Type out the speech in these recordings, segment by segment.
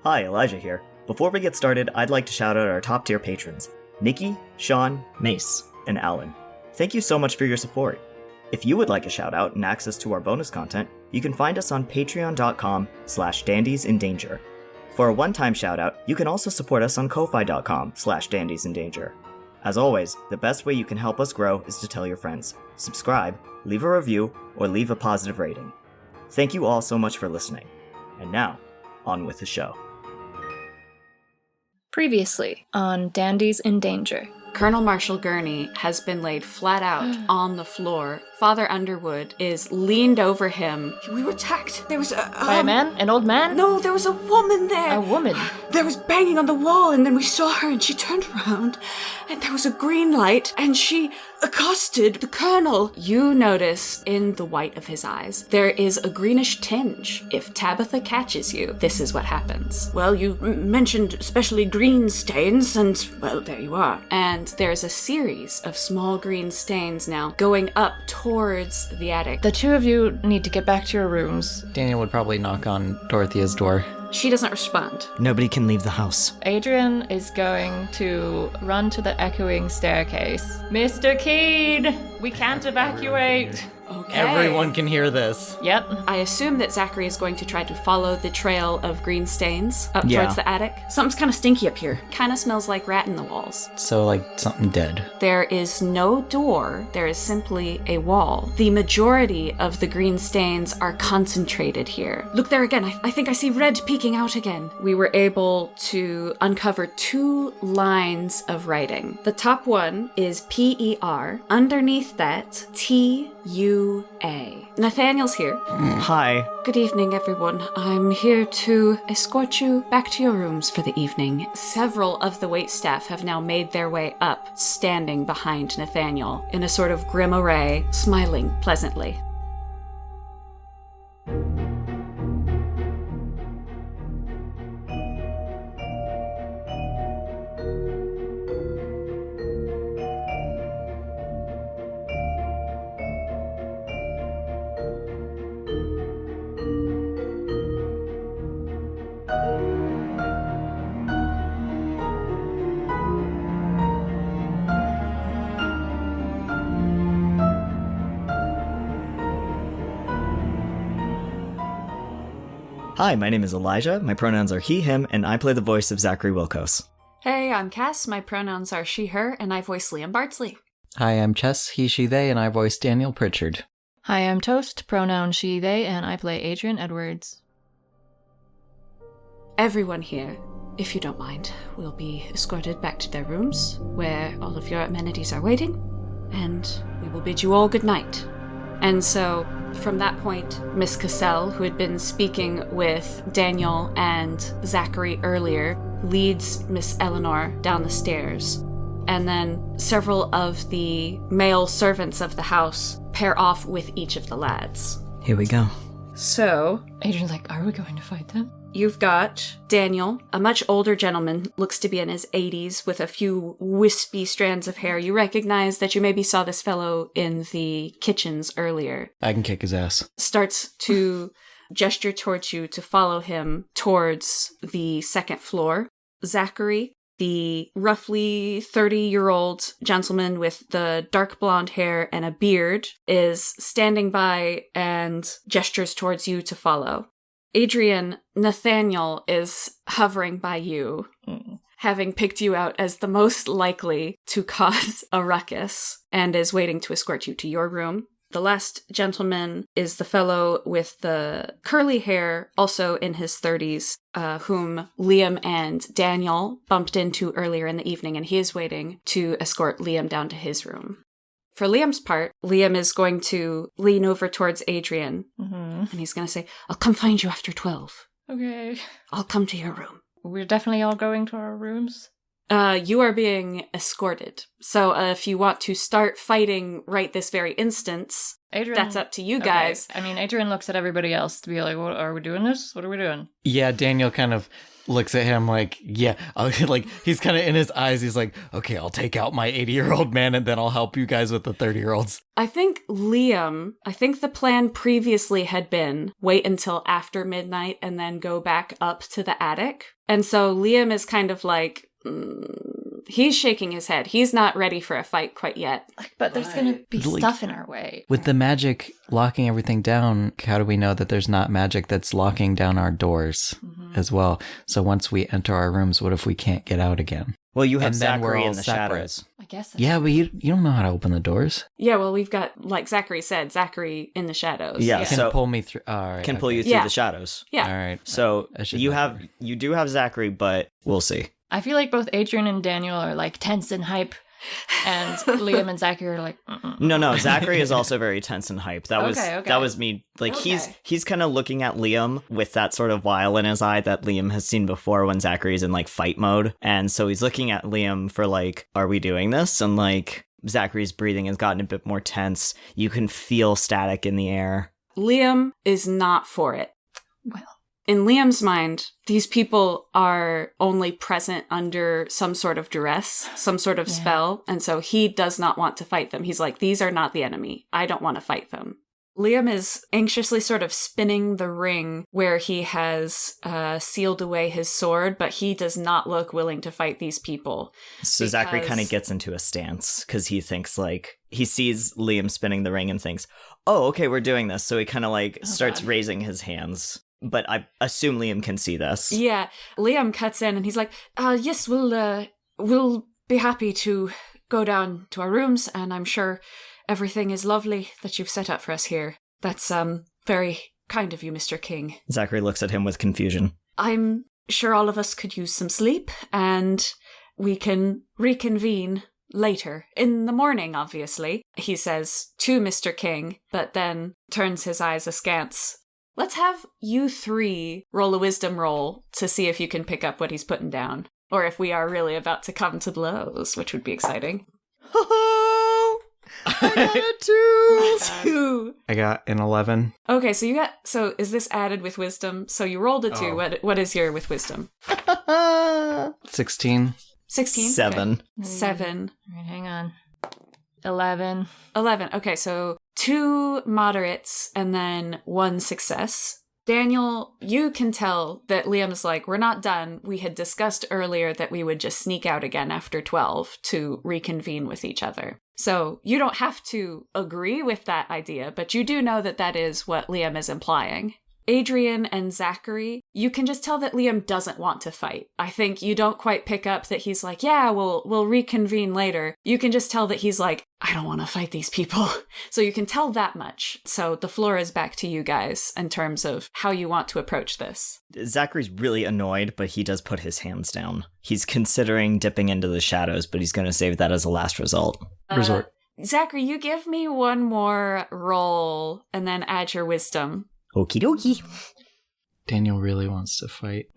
Hi, Elijah here. Before we get started, I'd like to shout out our top tier patrons, Nikki, Sean, Mace, and Alan. Thank you so much for your support. If you would like a shout out and access to our bonus content, you can find us on patreon.com/dandiesindanger. For a one-time shout out, you can also support us on ko-fi.com/dandiesindanger. As always, the best way you can help us grow is to tell your friends, subscribe, leave a review, or leave a positive rating. Thank you all so much for listening. And now, on with the show. Previously on Dandies in Danger. Colonel Marshall Gurney has been laid flat out on the floor. Father Underwood is leaned over him. We were attacked. There was By a man? An old man? No, there was a woman there. A woman? There was banging on the wall, and then we saw her, and she turned around, and there was a green light, and she accosted the Colonel. You notice in the white of his eyes, there is a greenish tinge. If Tabitha catches you, this is what happens. Well, you mentioned especially green stains, and, well, there you are. And there's a series of small green stains now going up towards the attic. The two of you need to get back to your rooms. Daniel would probably knock on Dorothea's door. She doesn't respond. Nobody can leave the house. Adrian is going to run to the echoing staircase. Mr. Keene, we can't evacuate. Okay. Everyone can hear this. Yep. I assume that Zachary is going to try to follow the trail of green stains up towards the attic. Something's kind of stinky up here. Kind of smells like rat in the walls. So, like, something dead. There is no door. There is simply a wall. The majority of the green stains are concentrated here. Look there again. I think I see red peeking out again. We were able to uncover 2 lines of writing. The top one is P-E-R. Underneath that, T-U-A. Nathaniel's here. Hi. Good evening, everyone. I'm here to escort you back to your rooms for the evening. Several of the waitstaff have now made their way up, standing behind Nathaniel in a sort of grim array, smiling pleasantly. Hi, my name is Elijah, my pronouns are he, him, and I play the voice of Zachary Wilkos. Hey, I'm Cass. My pronouns are she, her, and I voice Liam Bardsley. Hi, I'm Chess, he, she, they, and I voice Daniel Pritchard. Hi, I'm Toast, pronoun she, they, and I play Adrian Edwards. Everyone here, if you don't mind, will be escorted back to their rooms, where all of your amenities are waiting, and we will bid you all good night. And so, from that point, Miss Cassell, who had been speaking with Daniel and Zachary earlier, leads Miss Eleanor down the stairs. And then several of the male servants of the house pair off with each of the lads. Here we go. So, Adrian's like, are we going to fight them? you've got Daniel, a much older gentleman, looks to be in his 80s with a few wispy strands of hair. You recognize that you maybe saw this fellow in the kitchens earlier. I can kick his ass. Starts to gesture towards you to follow him towards the second floor. Zachary, the roughly 30-year-old gentleman with the dark blonde hair and a beard, is standing by and gestures towards you to follow. Adrian, Nathaniel is hovering by you, having picked you out as the most likely to cause a ruckus, and is waiting to escort you to your room. The last gentleman is the fellow with the curly hair, also in his 30s, whom Liam and Daniel bumped into earlier in the evening, and he is waiting to escort Liam down to his room. For Liam's part, Liam is going to lean over towards Adrian, and he's going to say, "I'll come find you after 12. Okay. I'll come to your room." We're definitely all going to our rooms? You are being escorted. So if you want to start fighting right this very instance, Adrian, that's up to you guys. Okay. I mean, Adrian looks at everybody else to be like, what, are we doing this? What are we doing? Yeah, Daniel kind of looks at him like, yeah, like he's kind of in his eyes. He's like, okay, I'll take out my 80-year-old man and then I'll help you guys with the 30-year-olds. I think the plan previously had been wait until after midnight and then go back up to the attic. And so Liam is kind of like, he's shaking his head. He's not ready for a fight quite yet. But there's going to be stuff in our way. With the magic locking everything down, how do we know that there's not magic that's locking down our doors as well? So once we enter our rooms, what if we can't get out again? Well, you have And then we're Zachary all in the separate. shadows. I guess. Yeah, but you don't know how to open the doors. Yeah, well, we've got, like Zachary said, Zachary in the shadows. Yeah, Can so pull me through. Oh, all right, can pull okay. you through the shadows. Yeah. All right. So I should you know. do have Zachary, but we'll see. I feel like both Adrian and Daniel are like tense and hype, and Liam and Zachary are like, No, Zachary is also very tense and hype. That was me. Like Okay. he's kind of looking at Liam with that sort of wile in his eye that Liam has seen before when Zachary's in like fight mode. And so he's looking at Liam for like, are we doing this? And like Zachary's breathing has gotten a bit more tense. You can feel static in the air. Liam is not for it. well, In Liam's mind, these people are only present under some sort of duress, some sort of spell, and so he does not want to fight them. He's like, these are not the enemy. I don't want to fight them. Liam is anxiously sort of spinning the ring where he has sealed away his sword, but he does not look willing to fight these people. So Zachary kind of gets into a stance because he thinks like, he sees Liam spinning the ring and thinks, oh, okay, we're doing this. So he kind of like starts raising his hands. But I assume Liam can see this. Yeah, Liam cuts in and he's like, yes, we'll be happy to go down to our rooms, and I'm sure everything is lovely that you've set up for us here. That's very kind of you, Mr. King. Zachary looks at him with confusion. I'm sure all of us could use some sleep, and we can reconvene later. In the morning, obviously, he says to Mr. King, but then turns his eyes askance. Let's have you three roll a wisdom roll to see if you can pick up what he's putting down. Or if we are really about to come to blows, which would be exciting. I got a 2! I got an 11. Okay, so is this added with wisdom? So you rolled a 2. What is your with wisdom? 16. 16? 7. Okay. 7. all right, hang on. 11. 11. Okay, so 2 moderates and then 1 success. Daniel, you can tell that Liam's like, we're not done. We had discussed earlier that we would just sneak out again after 12 to reconvene with each other. So you don't have to agree with that idea, but you do know that that is what Liam is implying. Adrian and Zachary, you can just tell that Liam doesn't want to fight. I think you don't quite pick up that he's like, yeah, we'll reconvene later. You can just tell that he's like, I don't want to fight these people. So you can tell that much. So the floor is back to you guys in terms of how you want to approach this. Zachary's really annoyed, but he does put his hands down. He's considering dipping into the shadows, but he's going to save that as a last result. Resort. Zachary, you give me one more roll and then add your wisdom. Okie dokie. Daniel really wants to fight.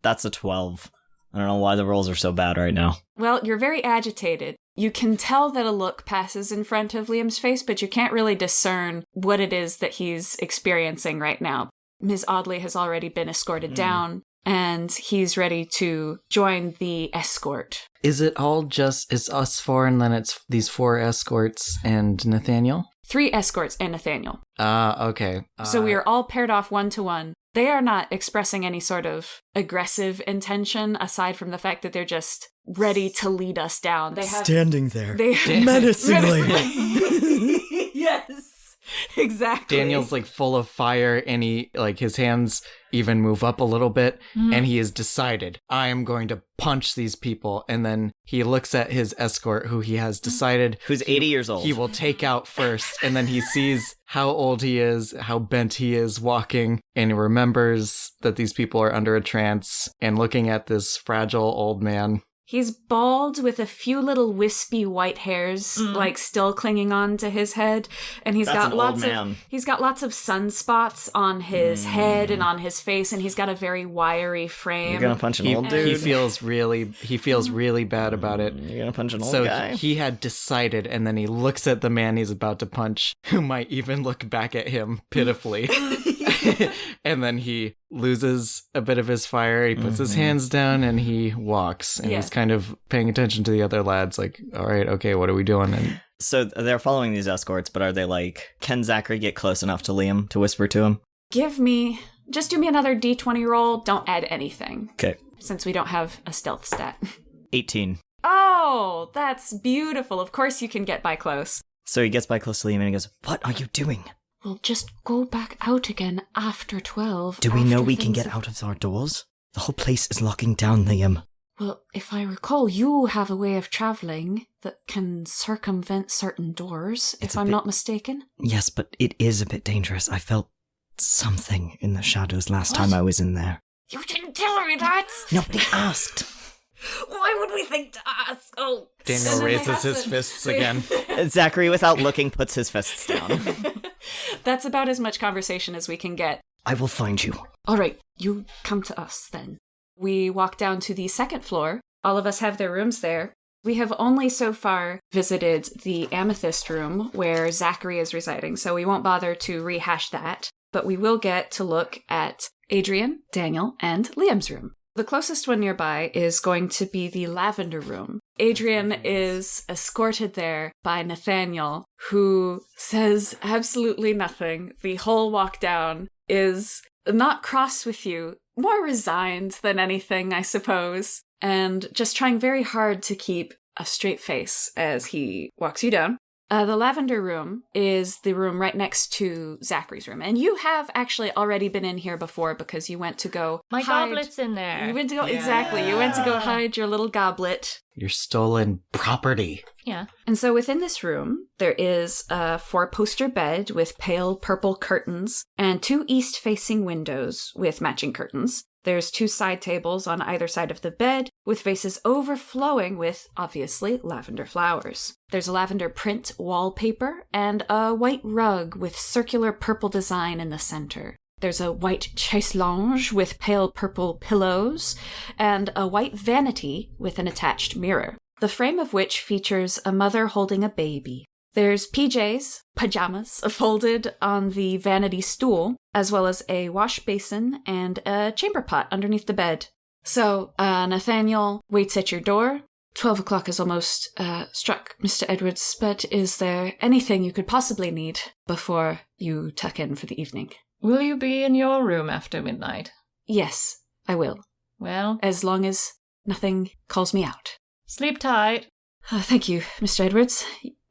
That's a 12. I don't know why the rolls are so bad right now. Well, you're very agitated. You can tell that a look passes in front of Liam's face, but you can't really discern what it is that he's experiencing right now. Ms. Audley has already been escorted down, and he's ready to join the escort. Is it all just, it's us 4 and then it's these 4 escorts and Nathaniel? 3 escorts and Nathaniel. Okay. So we are all paired off 1-to-1. They are not expressing any sort of aggressive intention, aside from the fact that they're just ready to lead us down. They have Standing there. menacingly. Yes, exactly. Daniel's like full of fire, and he like his hands even move up a little bit, and he has decided, I am going to punch these people. And then he looks at his escort, who he has decided Who's 80 years old. he will take out first. And then he sees how old he is, how bent he is walking, and he remembers that these people are under a trance. And looking at this fragile old man, He's bald with a few little wispy white hairs, like still clinging on to his head, and he's got lots of sunspots on his head and on his face, and he's got a very wiry frame. You're gonna punch an old dude. He feels really bad about it. You're gonna punch an old So guy. he had decided, and then he looks at the man he's about to punch, who might even look back at him pitifully. And then he loses a bit of his fire. He puts his hands down and he walks. And he's kind of paying attention to the other lads, like, all right, okay, what are we doing? And So they're following these escorts, but are they like, can Zachary get close enough to Liam to whisper to him? Just do me another D20 roll. Don't add anything. Okay. Since we don't have a stealth stat. 18. Oh, that's beautiful. Of course you can get by close. So he gets by close to Liam and he goes, what are you doing? Well, just go back out again after 12. Do we know we can get out of our doors? The whole place is locking down, Liam. Well, if I recall, you have a way of traveling that can circumvent certain doors, if I'm not mistaken. Yes, but it is a bit dangerous. I felt something in the shadows last time I was in there. You didn't tell me that! Nobody asked. Why would we think to ask? Oh, Daniel raises his fists again. Zachary, without looking, puts his fists down. That's about as much conversation as we can get. I will find you. All right, you come to us then. We walk down to the second floor. All of us have their rooms there. We have only so far visited the Amethyst room where Zachary is residing, so we won't bother to rehash that. But we will get to look at Adrian, Daniel, and Liam's room. The closest one nearby is going to be the lavender room. Adrian is escorted there by Nathaniel, who says absolutely nothing. The whole walk down is not cross with you, more resigned than anything, I suppose, and just trying very hard to keep a straight face as he walks you down. The lavender room is the room right next to Zachary's room. And you have actually already been in here before because you went to go My hide. goblet's in there. You went to go, exactly. You went to go hide your little goblet. Your stolen property. Yeah. And so within this room, there is a 4-poster bed with pale purple curtains and 2 east-facing windows with matching curtains. There's 2 side tables on either side of the bed, with vases overflowing with, obviously, lavender flowers. There's a lavender print wallpaper and a white rug with circular purple design in the center. There's a white chaise lounge with pale purple pillows, and a white vanity with an attached mirror, the frame of which features a mother holding a baby. There's pajamas, folded on the vanity stool, as well as a wash basin and a chamber pot underneath the bed. So, Nathaniel waits at your door. 12 o'clock is almost struck, Mr. Edwards, but is there anything you could possibly need before you tuck in for the evening? Will you be in your room after midnight? Yes, I will. Well, As long as nothing calls me out. sleep tight. Thank you, Mr. Edwards.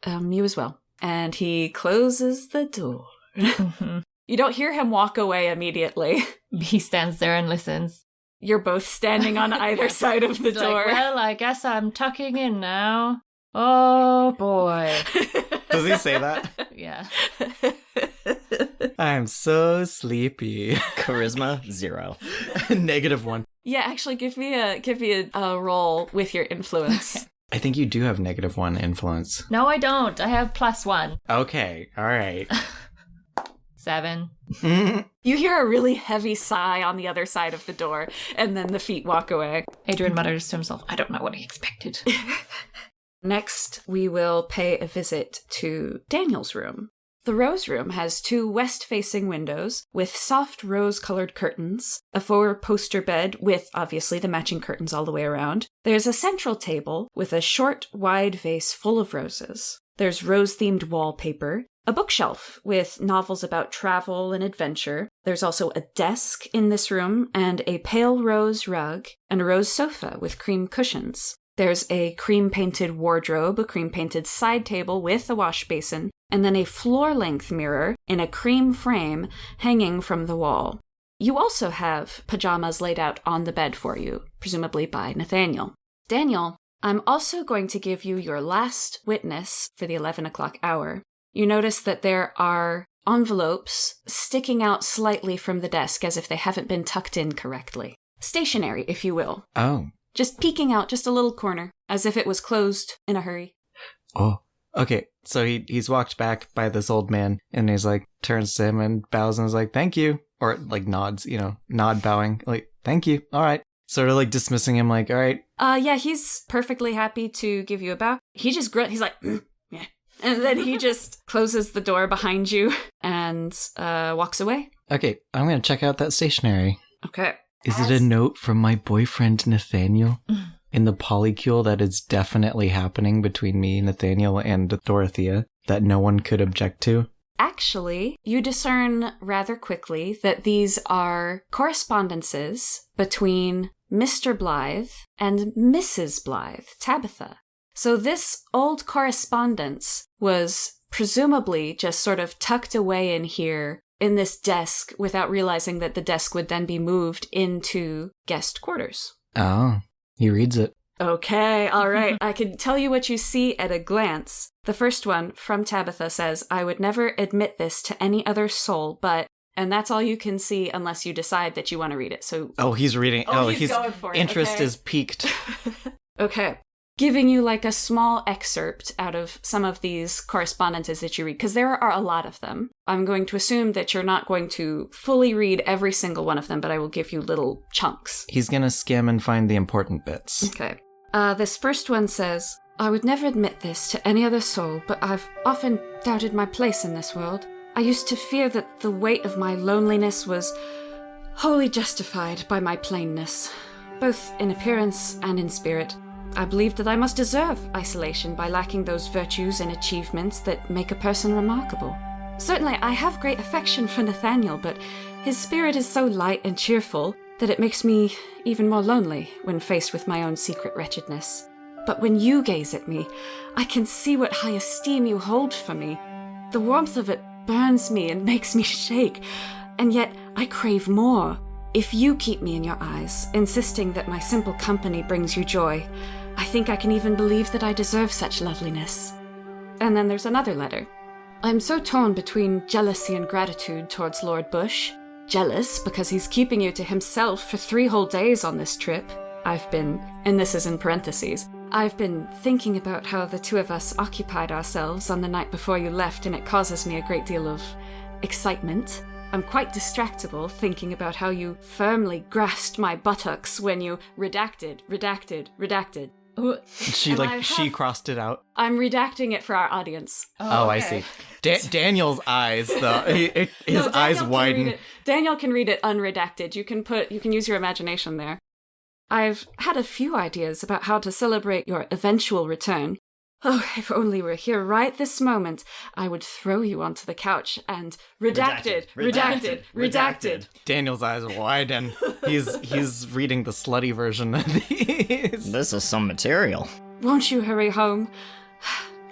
You as well. And he closes the door. You don't hear him walk away immediately. He stands there and listens. You're both standing on either side of the He's door. like, well, I guess I'm tucking in now. Oh, boy. Does he say that? Yeah. I'm so sleepy. Charisma, 0. -1. Yeah, actually, give me a roll with your influence. I think you do have -1 influence. No, I don't. I have +1. Okay, all right. 7. You hear a really heavy sigh on the other side of the door, and then the feet walk away. Adrian mutters to himself, I don't know what he expected. Next, we will pay a visit to Daniel's room. The Rose Room has 2 west-facing windows with soft rose-colored curtains, a 4-poster bed with, obviously, the matching curtains all the way around. There's a central table with a short, wide vase full of roses. There's rose-themed wallpaper, a bookshelf with novels about travel and adventure. There's also a desk in this room and a pale rose rug and a rose sofa with cream cushions. There's a cream-painted wardrobe, a cream-painted side table with a wash basin, and then a floor-length mirror in a cream frame hanging from the wall. You also have pajamas laid out on the bed for you, presumably by Nathaniel. Daniel, I'm also going to give you your last witness for the 11 o'clock hour. You notice that there are envelopes sticking out slightly from the desk as if they haven't been tucked in correctly. Stationary, if you will. Oh, just peeking out just a little corner, as if it was closed in a hurry. Oh, okay. So he's walked back by this old man, and he's like, turns to him and bows and is like, thank you. Or like nods, nod bowing, like, thank you. All right. Sort of like dismissing him, like, all right. Yeah, he's perfectly happy to give you a bow. He just he's like, yeah. And then he just closes the door behind you and walks away. Okay, I'm going to check out that stationery. Okay. Is it a note from my boyfriend, Nathaniel? In the polycule that is definitely happening between me, Nathaniel, and Dorothea that no one could object to? Actually, you discern rather quickly that these are correspondences between Mr. Blythe and Mrs. Blythe, Tabitha. So this old correspondence was presumably just sort of tucked away in here in this desk without realizing that the desk would then be moved into guest quarters. Oh, he reads it. Okay, all right. I can tell you what you see at a glance. The first one from Tabitha says, I would never admit this to any other soul, but... And that's all you can see unless you decide that you want to read it. So, he's reading. He's going for it. Interest okay. is piqued. Okay. Giving you like a small excerpt out of some of these correspondences that you read, because there are a lot of them. I'm going to assume that you're not going to fully read every single one of them, but I will give you little chunks. He's going to skim and find the important bits. Okay. This first one says, I would never admit this to any other soul, but I've often doubted my place in this world. I used to fear that the weight of my loneliness was wholly justified by my plainness, both in appearance and in spirit. I believed that I must deserve isolation by lacking those virtues and achievements that make a person remarkable. Certainly, I have great affection for Nathaniel, but his spirit is so light and cheerful that it makes me even more lonely when faced with my own secret wretchedness. But when you gaze at me, I can see what high esteem you hold for me. The warmth of it burns me and makes me shake, and yet I crave more. If you keep me in your eyes, insisting that my simple company brings you joy, I think I can even believe that I deserve such loveliness. And then there's another letter. I'm so torn between jealousy and gratitude towards Lord Bush. Jealous because he's keeping you to himself for 3 whole days on this trip. I've been, and this is in parentheses, I've been thinking about how the two of us occupied ourselves on the night before you left, and it causes me a great deal of excitement. I'm quite distractible thinking about how you firmly grasped my buttocks when you redacted. She crossed it out. I'm redacting it for our audience. Oh, I see. Daniel's eyes, though, his eyes widen. Daniel can read it unredacted. You can use your imagination there. I've had a few ideas about how to celebrate your eventual return. Oh, if only we're here right this moment, I would throw you onto the couch and redacted. Daniel's eyes widen. He's reading the slutty version of these. This is some material. Won't you hurry home?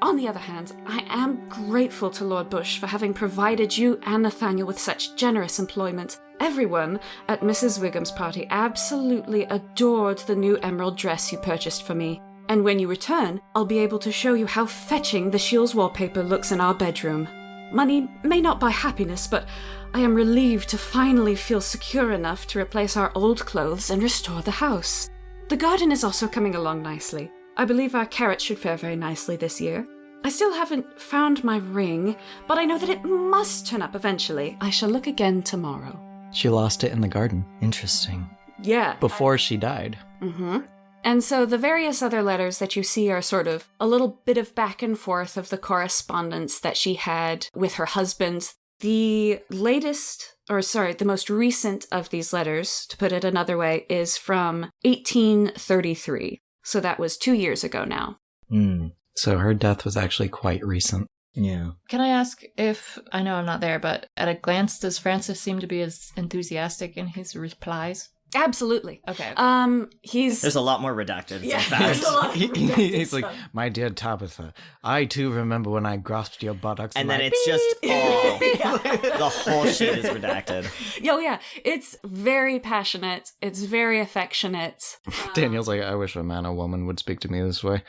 On the other hand, I am grateful to Lord Bush for having provided you and Nathaniel with such generous employment. Everyone at Mrs. Wigham's party absolutely adored the new emerald dress you purchased for me. And when you return, I'll be able to show you how fetching the Shields wallpaper looks in our bedroom. Money may not buy happiness, but I am relieved to finally feel secure enough to replace our old clothes and restore the house. The garden is also coming along nicely. I believe our carrots should fare very nicely this year. I still haven't found my ring, but I know that it must turn up eventually. I shall look again tomorrow. She lost it in the garden. Interesting. Yeah. Before she died. Mm-hmm. And so the various other letters that you see are sort of a little bit of back and forth of the correspondence that she had with her husband. The most recent of these letters, to put it another way, is from 1833. So that was 2 years ago now. So her death was actually quite recent. Yeah. Can I ask if, I know I'm not there, but at a glance, does Francis seem to be as enthusiastic in his replies? Absolutely. Okay. There's a lot more redacted. Yeah, in fact. there's a lot more redacted He's stuff. like, my dear Tabitha, I too remember when I grasped your buttocks. And then I... it's just the whole shit is redacted. Oh yeah, it's very passionate. It's very affectionate. Daniel's like, I wish a man or woman would speak to me this way.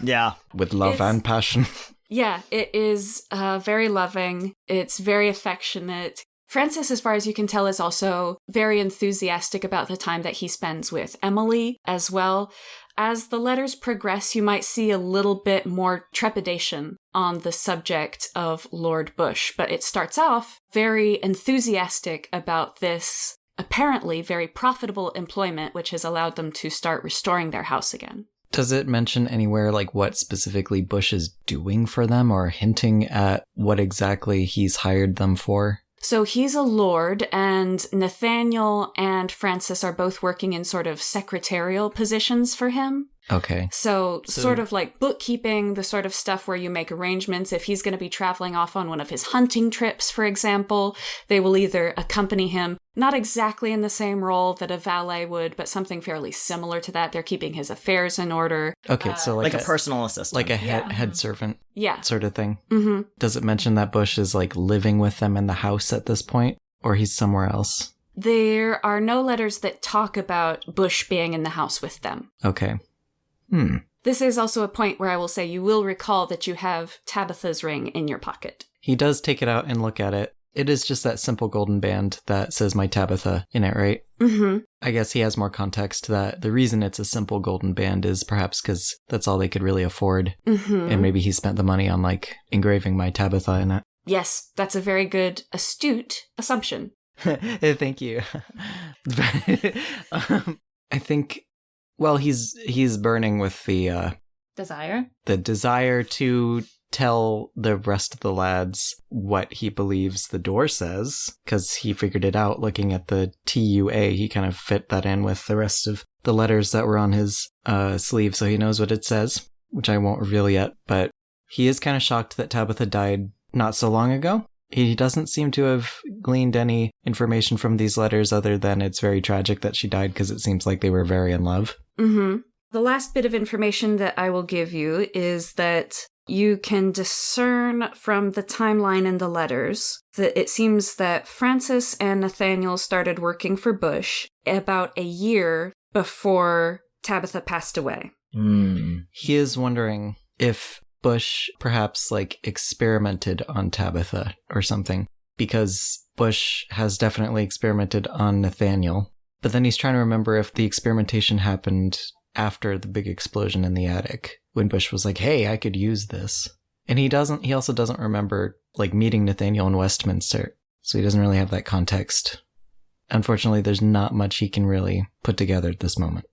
Yeah. With love and passion. Yeah, it is very loving. It's very affectionate. Francis, as far as you can tell, is also very enthusiastic about the time that he spends with Emily as well. As the letters progress, you might see a little bit more trepidation on the subject of Lord Bush, but it starts off very enthusiastic about this apparently very profitable employment, which has allowed them to start restoring their house again. Does it mention anywhere like what specifically Bush is doing for them or hinting at what exactly he's hired them for? So he's a lord, and Nathaniel and Francis are both working in sort of secretarial positions for him. Okay. So sort of like bookkeeping, the sort of stuff where you make arrangements. If he's going to be traveling off on one of his hunting trips, for example, they will either accompany him, not exactly in the same role that a valet would, but something fairly similar to that. They're keeping his affairs in order. Okay, so like a personal assistant. Like a head servant sort of thing. Mm-hmm. Does it mention that Bush is like living with them in the house at this point? Or he's somewhere else? There are no letters that talk about Bush being in the house with them. Okay. This is also a point where I will say you will recall that you have Tabitha's ring in your pocket. He does take it out and look at it. It is just that simple golden band that says my Tabitha in it, right? Mm-hmm. I guess he has more context that the reason it's a simple golden band is perhaps because that's all they could really afford. Mm-hmm. And maybe he spent the money on like engraving my Tabitha in it. Yes, that's a very good, astute assumption. Thank you. I think, well, he's burning with the desire to tell the rest of the lads what he believes the door says, because he figured it out looking at the TUA. He kind of fit that in with the rest of the letters that were on his sleeve, so he knows what it says, which I won't reveal yet, but he is kind of shocked that Tabitha died not so long ago. He doesn't seem to have gleaned any information from these letters other than it's very tragic that she died because it seems like they were very in love. Mm-hmm. The last bit of information that I will give you is that you can discern from the timeline in the letters that it seems that Francis and Nathaniel started working for Bush about a year before Tabitha passed away. He is wondering if Bush perhaps like experimented on Tabitha or something, because Bush has definitely experimented on Nathaniel, but then he's trying to remember if the experimentation happened after the big explosion in the attic, when Bush was like, hey, I could use this. And he also doesn't remember like meeting Nathaniel in Westminster, so he doesn't really have that context. Unfortunately, there's not much he can really put together at this moment.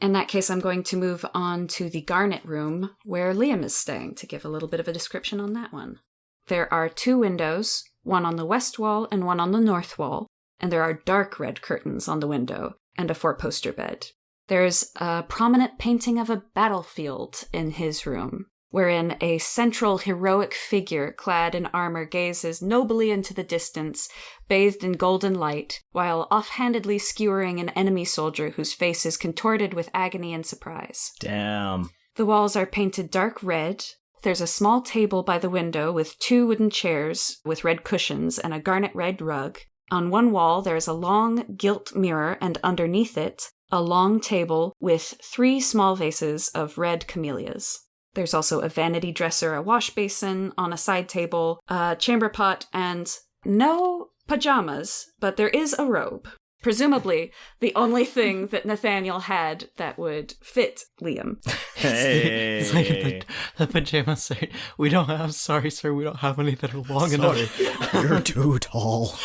In that case, I'm going to move on to the Garnet Room, where Liam is staying, to give a little bit of a description on that one. There are 2 windows, one on the west wall and one on the north wall, and there are dark red curtains on the window, and a 4-poster bed. There's a prominent painting of a battlefield in his room, wherein a central heroic figure clad in armor gazes nobly into the distance, bathed in golden light, while offhandedly skewering an enemy soldier whose face is contorted with agony and surprise. Damn. The walls are painted dark red. There's a small table by the window with 2 wooden chairs with red cushions and a garnet red rug. On one wall, there's a long gilt mirror, and underneath it, a long table with 3 small vases of red camellias. There's also a vanity dresser, a wash basin on a side table, a chamber pot, and no pajamas, but there is a robe. Presumably, the only thing that Nathaniel had that would fit Liam. Hey. It's like the pajamas say, we don't have, sorry sir, we don't have any that are long enough. You're too tall.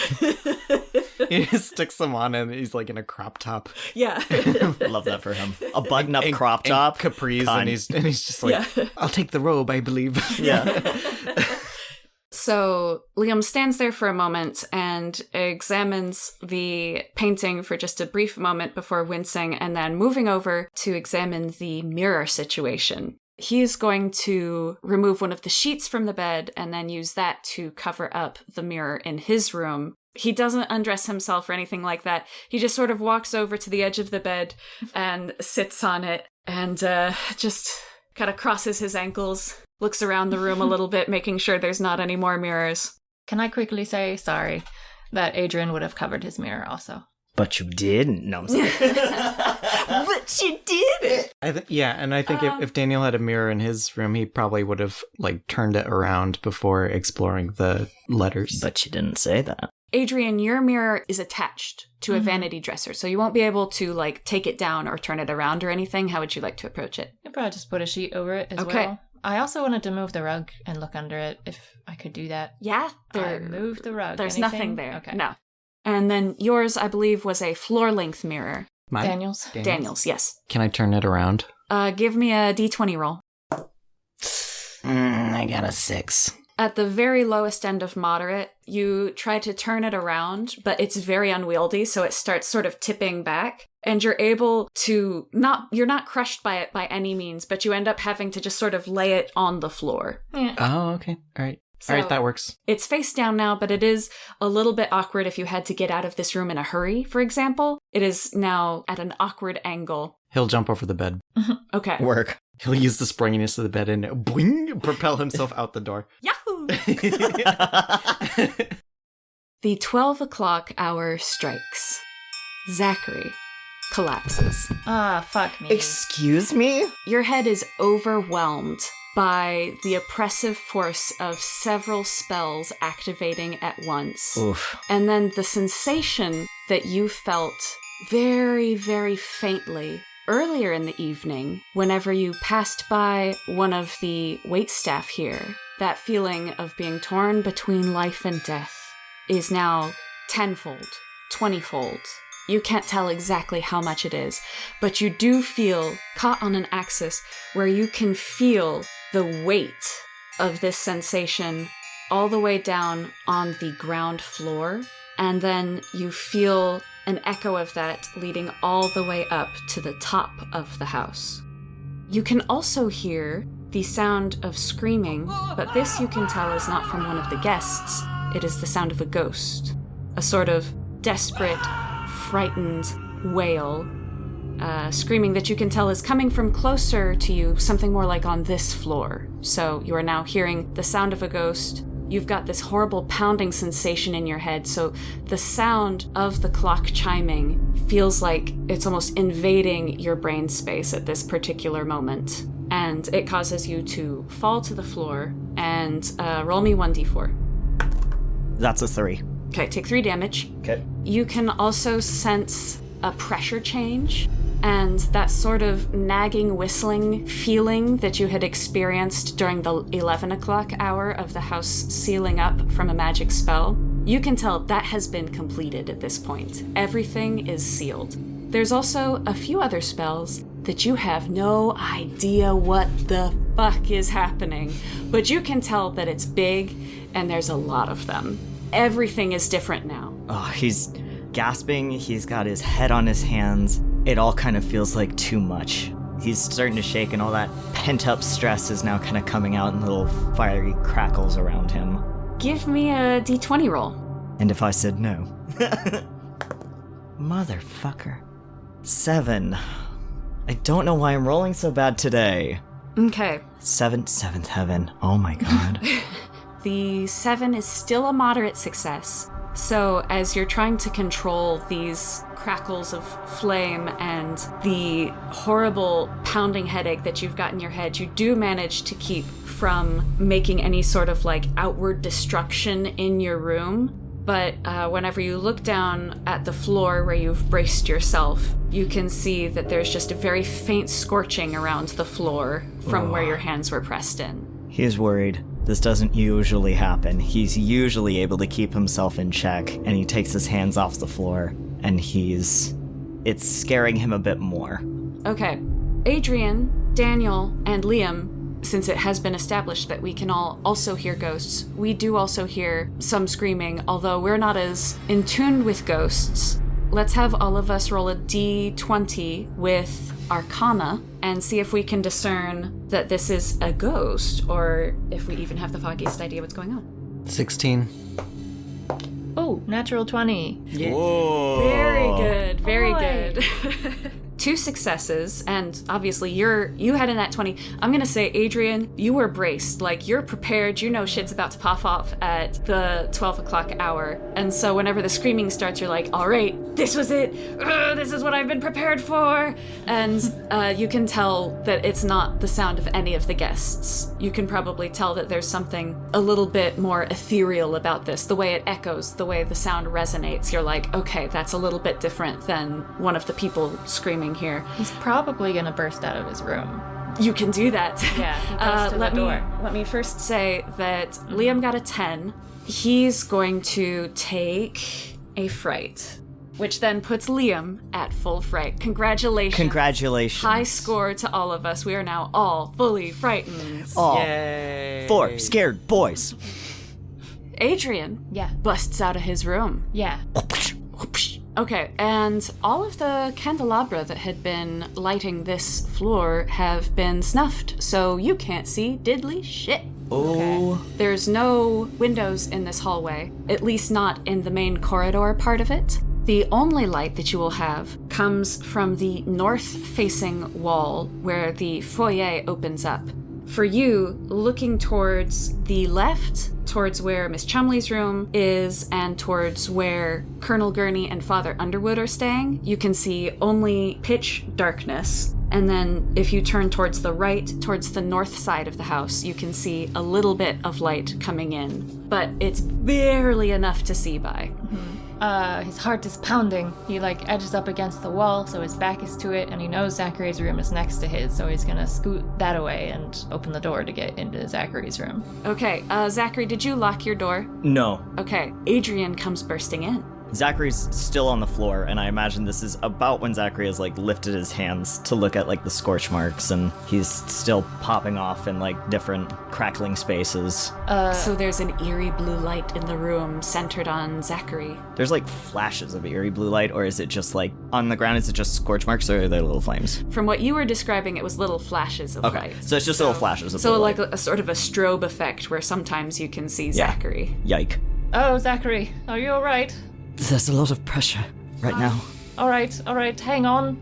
He just sticks them on and he's like in a crop top. Yeah. Love that for him. A button-up crop top. Capris, and he's just like, I'll take the robe, I believe. Yeah. So Liam stands there for a moment and examines the painting for just a brief moment before wincing and then moving over to examine the mirror situation. He is going to remove one of the sheets from the bed and then use that to cover up the mirror in his room. He doesn't undress himself or anything like that. He just sort of walks over to the edge of the bed and sits on it and just kind of crosses his ankles, looks around the room a little bit, making sure there's not any more mirrors. Can I quickly say, sorry, that Adrian would have covered his mirror also? But you didn't. No, I'm sorry. But you did! And I think if Daniel had a mirror in his room, he probably would have like turned it around before exploring the letters. But you didn't say that. Adrian, your mirror is attached to a vanity dresser, so you won't be able to, like, take it down or turn it around or anything. How would you like to approach it? I'd probably just put a sheet over it as well. I also wanted to move the rug and look under it, if I could do that. Yeah? I moved the rug. There's Anything? nothing there. Okay. No. And then yours, I believe, was a floor-length mirror. Mine? Daniel's, yes. Can I turn it around? Give me a d20 roll. I got a 6. At the very lowest end of moderate, you try to turn it around, but it's very unwieldy, so it starts sort of tipping back. And you're able to you're not crushed by it by any means, but you end up having to just sort of lay it on the floor. Yeah. Oh, okay. All right. So All right, that works. It's face down now, but it is a little bit awkward if you had to get out of this room in a hurry, for example. It is now at an awkward angle. He'll jump over the bed. Okay. Work. He'll use the springiness of the bed and boing, propel himself out the door. Yahoo! The 12 o'clock hour strikes. Zachary collapses. Ah, fuck me. Excuse me? Your head is overwhelmed by the oppressive force of several spells activating at once. Oof. And then the sensation that you felt very, very faintly earlier in the evening, whenever you passed by one of the waitstaff here, that feeling of being torn between life and death is now tenfold, 20-fold. You can't tell exactly how much it is, but you do feel caught on an axis where you can feel the weight of this sensation all the way down on the ground floor, and then you feel an echo of that leading all the way up to the top of the house. You can also hear the sound of screaming, but this you can tell is not from one of the guests. It is the sound of a ghost, a sort of desperate, frightened wail, screaming that you can tell is coming from closer to you, something more like on this floor. So you are now hearing the sound of a ghost. You've got this horrible pounding sensation in your head, so the sound of the clock chiming feels like it's almost invading your brain space at this particular moment. And it causes you to fall to the floor and roll me 1d4. That's a 3. Okay, take 3 damage. Okay. You can also sense a pressure change, and that sort of nagging, whistling feeling that you had experienced during the 11 o'clock hour of the house sealing up from a magic spell. You can tell that has been completed at this point. Everything is sealed. There's also a few other spells that you have no idea what the fuck is happening, but you can tell that it's big and there's a lot of them. Everything is different now. Oh, he's gasping. He's got his head on his hands. It all kind of feels like too much. He's starting to shake, and all that pent-up stress is now kind of coming out in little fiery crackles around him. Give me a d20 roll. And if I said no? Motherfucker. 7. I don't know why I'm rolling so bad today. Okay. Seventh heaven. Oh my god. The 7 is still a moderate success. So as you're trying to control these crackles of flame and the horrible pounding headache that you've got in your head, you do manage to keep from making any sort of like outward destruction in your room. But whenever you look down at the floor where you've braced yourself, you can see that there's just a very faint scorching around the floor from where your hands were pressed in. He's worried. This doesn't usually happen. He's usually able to keep himself in check, and he takes his hands off the floor, and it's scaring him a bit more. Okay. Adrian, Daniel, and Liam, since it has been established that we can all also hear ghosts, we do also hear some screaming, although we're not as in tune with ghosts. Let's have all of us roll a d20 with Arcana and see if we can discern that this is a ghost, or if we even have the foggiest idea what's going on. 16. Oh, natural 20. Whoa. Very good, very Boy. good. 2 successes, and obviously you had a nat 20. I'm gonna say, Adrian, you were braced. Like, you're prepared. You know shit's about to pop off at the 12 o'clock hour. And so whenever the screaming starts, you're like, all right, this was it. This is what I've been prepared for. And you can tell that it's not the sound of any of the guests. You can probably tell that there's something a little bit more ethereal about this. The way it echoes, the way the sound resonates. You're like, okay, that's a little bit different than one of the people screaming here. He's probably gonna burst out of his room. You can do that. Yeah, he goes to the door. Let me first say that Liam got a 10. He's going to take a fright, which then puts Liam at full fright. Congratulations. Congratulations. High score to all of us. We are now all fully frightened. All Yay. 4 scared boys. Adrian Yeah. busts out of his room. Yeah. Okay, and all of the candelabra that had been lighting this floor have been snuffed, so you can't see diddly shit. Oh. There's no windows in this hallway, at least not in the main corridor part of it. The only light that you will have comes from the north-facing wall where the foyer opens up. For you, looking towards the left, towards where Miss Chumley's room is, and towards where Colonel Gurney and Father Underwood are staying, you can see only pitch darkness. And then if you turn towards the right, towards the north side of the house, you can see a little bit of light coming in. But it's barely enough to see by. His heart is pounding. He edges up against the wall, so his back is to it, and he knows Zachary's room is next to his, so he's gonna scoot that away and open the door to get into Zachary's room. Okay, Zachary, did you lock your door? No. Okay, Adrian comes bursting in. Zachary's still on the floor, and I imagine this is about when Zachary has lifted his hands to look at the scorch marks, and he's still popping off in different crackling spaces. So there's an eerie blue light in the room centered on Zachary. There's flashes of eerie blue light, or is it just on the ground? Is it just scorch marks, or are there little flames? From what you were describing, it was little flashes of light. So it's just little flashes of So blue light. a sort of a strobe effect where sometimes you can see Zachary. Yike. Oh, Zachary, are you alright? There's a lot of pressure right now. Alright, hang on.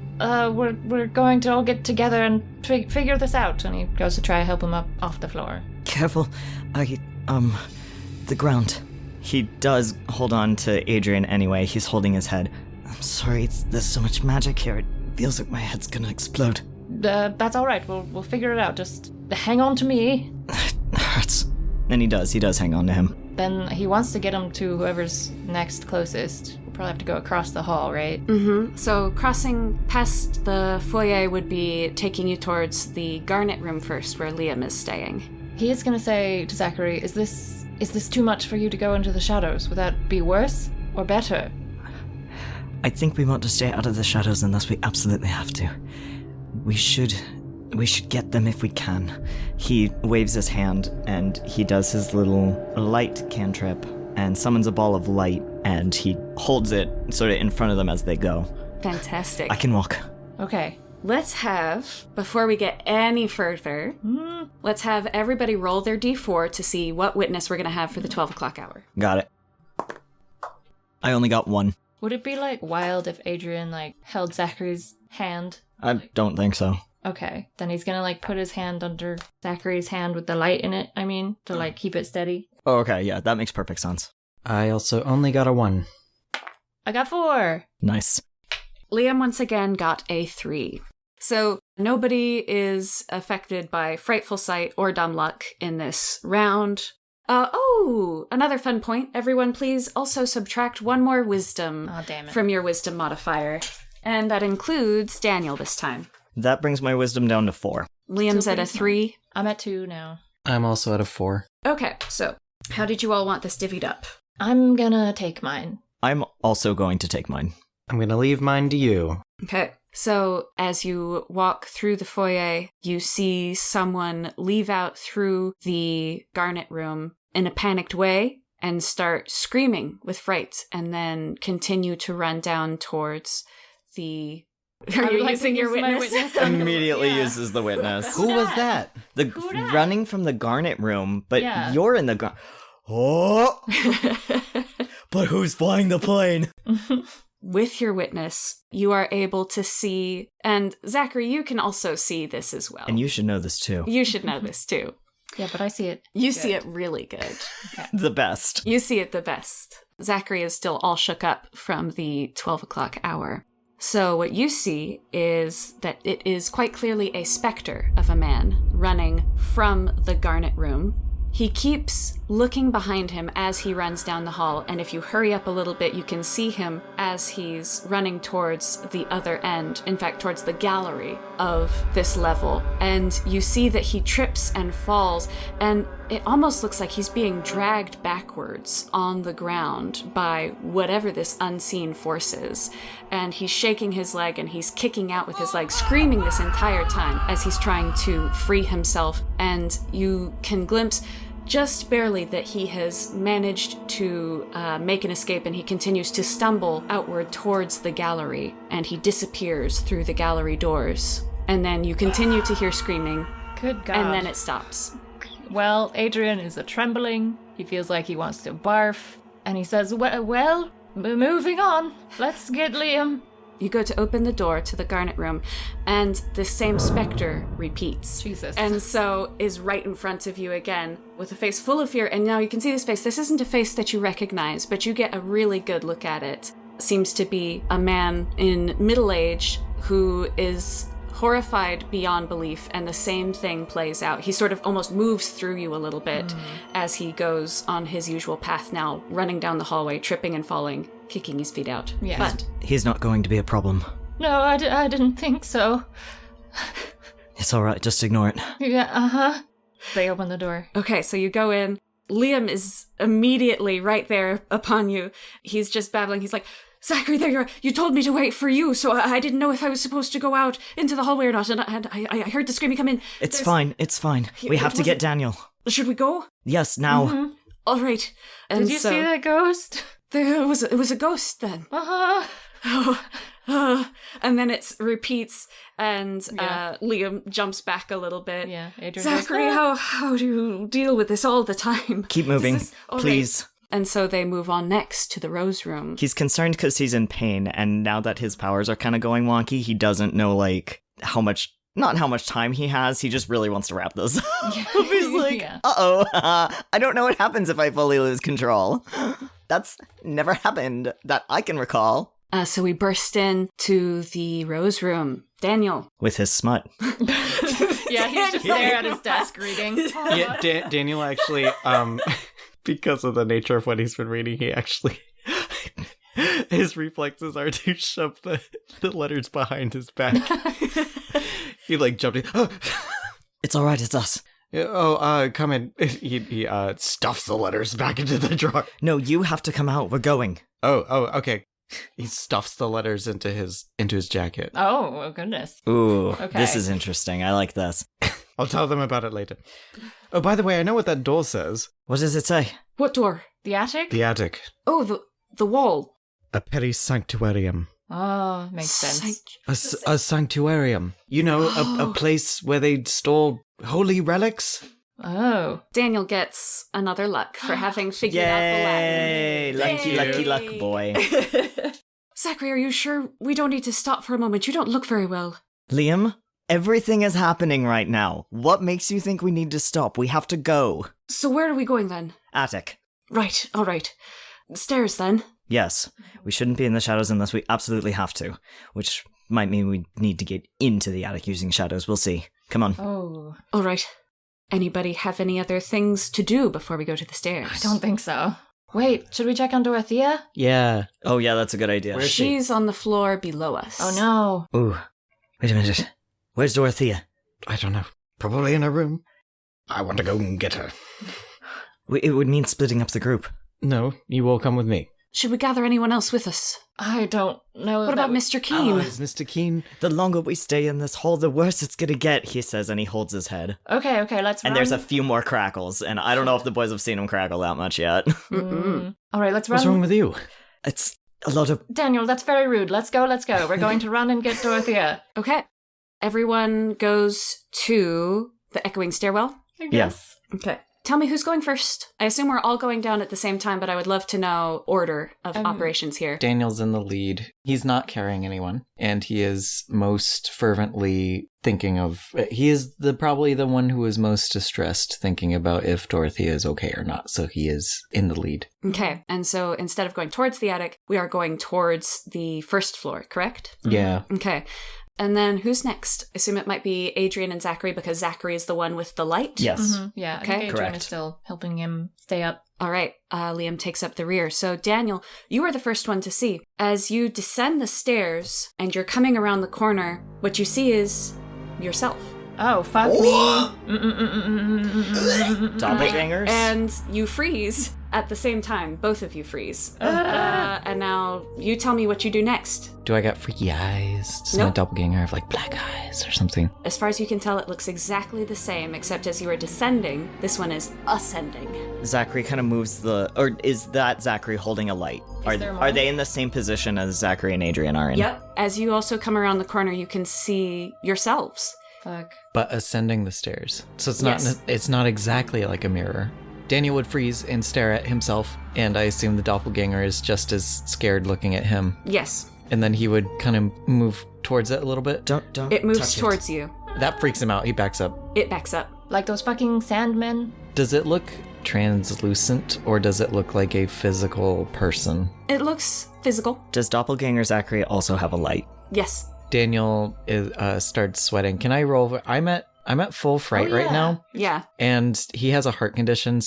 We're going to all get together and figure this out. And he goes to try to help him up off the floor. Careful. The ground. He does hold on to Adrian anyway. He's holding his head. I'm sorry, there's so much magic here. It feels like my head's gonna explode. That's alright, we'll figure it out. Just hang on to me. It hurts. And he does hang on to him. Then he wants to get him to whoever's next closest. We'll probably have to go across the hall, right? Mm-hmm. So crossing past the foyer would be taking you towards the garnet room first, where Liam is staying. He is going to say to Zachary, is this too much for you to go into the shadows? Would that be worse or better? I think we want to stay out of the shadows unless we absolutely have to. We should get them if we can. He waves his hand and he does his little light cantrip and summons a ball of light, and he holds it sort of in front of them as they go. Fantastic. I can walk. Okay. Let's have, before we get any further, let's have everybody roll their d4 to see what witness we're going to have for the 12 o'clock hour. Got it. I only got 1. Would it be wild if Adrian held Zachary's hand? I don't think so. Okay, then he's gonna put his hand under Zachary's hand with the light in it, to keep it steady. Oh, okay, yeah, that makes perfect sense. I also only got a 1. I got 4! Nice. Liam once again got a 3. So nobody is affected by frightful sight or dumb luck in this round. Another fun point. Everyone please also subtract 1 more wisdom from your wisdom modifier. And that includes Daniel this time. That brings my wisdom down to 4. Liam's at a 3. I'm at 2 now. I'm also at a 4. Okay, so how did you all want this divvied up? I'm gonna take mine. I'm also going to take mine. I'm gonna leave mine to you. Okay, so as you walk through the foyer, you see someone leave out through the garnet room in a panicked way and start screaming with fright, and then continue to run down towards the... Are you using your witness? Immediately uses the witness. Who was that? Running from the garnet room, but Yeah. you're in the Oh! But who's flying the plane? with your witness, you are able to see, and Zachary, you can also see this as well. And you should know this too. You should know this too. Yeah, but I see it. You see it really good. The best. You see it the best. Zachary is still all shook up from the 12 o'clock hour. So what you see is that it is quite clearly a specter of a man running from the garnet room. He keeps looking behind him as he runs down the hall, and if you hurry up a little bit, you can see him as he's running towards the other end, in fact, towards the gallery of this level. And you see that he trips and falls, and it almost looks like he's being dragged backwards on the ground by whatever this unseen force is. And he's shaking his leg and he's kicking out with his leg, screaming this entire time as he's trying to free himself. And you can glimpse just barely that he has managed to make an escape, and he continues to stumble outward towards the gallery, and he disappears through the gallery doors. And then you continue to hear screaming. Good God. And then it stops. Well, Adrian is a-trembling. He feels like he wants to barf. And he says, well, moving on. Let's get Liam. You go to open the door to the garnet room, and the same specter repeats. Jesus. And so is right in front of you again, with a face full of fear. And now you can see this face. This isn't a face that you recognize, but you get a really good look at it. Seems to be a man in middle age who is horrified beyond belief, and the same thing plays out. He sort of almost moves through you a little bit as he goes on his usual path now, running down the hallway, tripping and falling, kicking his feet out. Yeah. But He's not going to be a problem. No, I didn't think so. It's all right. Just ignore it. Yeah, uh-huh. They open the door. okay, so you go in. Liam is immediately right there upon you. He's just babbling. He's like, Zachary, there you are. You told me to wait for you, so I didn't know if I was supposed to go out into the hallway or not, and I heard the screaming come in. It's fine. It's fine. We have to get Daniel. Should we go? Yes, now. Mm-hmm. All right. And Did you so see that ghost? It was a ghost then. Uh-huh. And then it repeats, and Yeah. Liam jumps back a little bit. Yeah, Adrian Zachary, goes, how do you deal with this all the time? Keep moving, all right. please. And so they move on next to the Rose Room. He's concerned because he's in pain, and now that his powers are kind of going wonky, he doesn't know, like, not how much time he has. He just really wants to wrap this up. He's like, Yeah. I don't know what happens if I fully lose control. That's never happened that I can recall. So we burst in to the Rose Room. Daniel. With his smut. Yeah, he's just there at his desk reading. Yeah, Daniel actually, because of the nature of what he's been reading, he actually, his reflexes are to shove the letters behind his back. He like jumped in. Oh, It's all right, it's us. Come in. He stuffs the letters back into the drawer. No, you have to come out. We're going. Oh, okay. He stuffs the letters into his jacket. Oh, goodness. Ooh, Okay. This is interesting. I like this. I'll tell them about it later. Oh, by the way, I know what that door says. What does it say? What door? The attic? The attic. Oh, the wall. A petty sanctuarium. Oh, makes sense. A sanctuarium. You know, a place where they store holy relics. Oh. Daniel gets another luck for having figured out Yay! the Lucky, Yay! lucky, luck, boy. Latin. Zachary, are you sure we don't need to stop for a moment? You don't look very well. Liam, everything is happening right now. What makes you think we need to stop? We have to go. So where are we going then? Attic. Right, all right. Stairs then. Yes, we shouldn't be in the shadows unless we absolutely have to, which might mean we need to get into the attic using shadows. We'll see. Come on. Oh. All right. Anybody have any other things to do before we go to the stairs? I don't think so. Wait, should we check on Dorothea? Yeah. Oh, yeah, that's a good idea. Where's she? She's on the floor below us. Oh, no. Ooh, wait a minute. Where's Dorothea? I don't know. Probably in her room. I want to go and get her. It would mean splitting up the group. No, you all come with me. Should we gather anyone else with us? I don't know. What about Mr. Keene? Is Mr. Keene? The longer we stay in this hole, the worse it's gonna get, he says, and he holds his head. Okay, let's And run. there's a few more crackles, and I don't know if the boys have seen him crackle that much yet. All right, let's run. What's wrong with you? It's a lot of... Daniel, that's very rude. Let's go. We're going to run and get Dorothea. Okay. Everyone goes to the echoing stairwell. I guess. Okay. Tell me who's going first. I assume we're all going down at the same time, but I would love to know order of operations here. Daniel's in the lead. He's not carrying anyone, and he is most fervently thinking of... He is probably the one who is most distressed, thinking about if Dorothy is okay or not, so he is in the lead. Okay, and so instead of going towards the attic, we are going towards the first floor, correct? Yeah. Okay. And then who's next? I assume it might be Adrian and Zachary because Zachary is the one with the light? Yes. Mm-hmm. Yeah, I think Adrian Correct. is still helping him stay up. All right, Liam takes up the rear. So Daniel, you are the first one to see. As you descend the stairs and you're coming around the corner, what you see is yourself. Oh, fuck me. Doppelgangers? And you freeze at the same time. Both of you freeze. And now you tell me what you do next. Do I got freaky eyes? Does Nope. my doppelganger have like black eyes or something? As far as you can tell, it looks exactly the same, except as you are descending, this one is ascending. Zachary kind of moves or is that Zachary holding a light? there more? Are they in the same position as Zachary and Adrian are in? Yep. As you also come around the corner, you can see yourselves. Fuck. But ascending the stairs. So it's Yes. it's not exactly like a mirror. Daniel would freeze and stare at himself, and I assume the doppelganger is just as scared looking at him. Yes. And then he would kind of move towards it a little bit. Don't It moves touch towards you. That freaks him out. He backs up. It backs up. Like those fucking sandmen? Does it look translucent, or does it look like a physical person? It looks physical. Does doppelganger Zachary also have a light? Yes. Daniel starts sweating. Can I roll? I'm at full fright Oh, right yeah. now, Yeah. and he has a heart condition.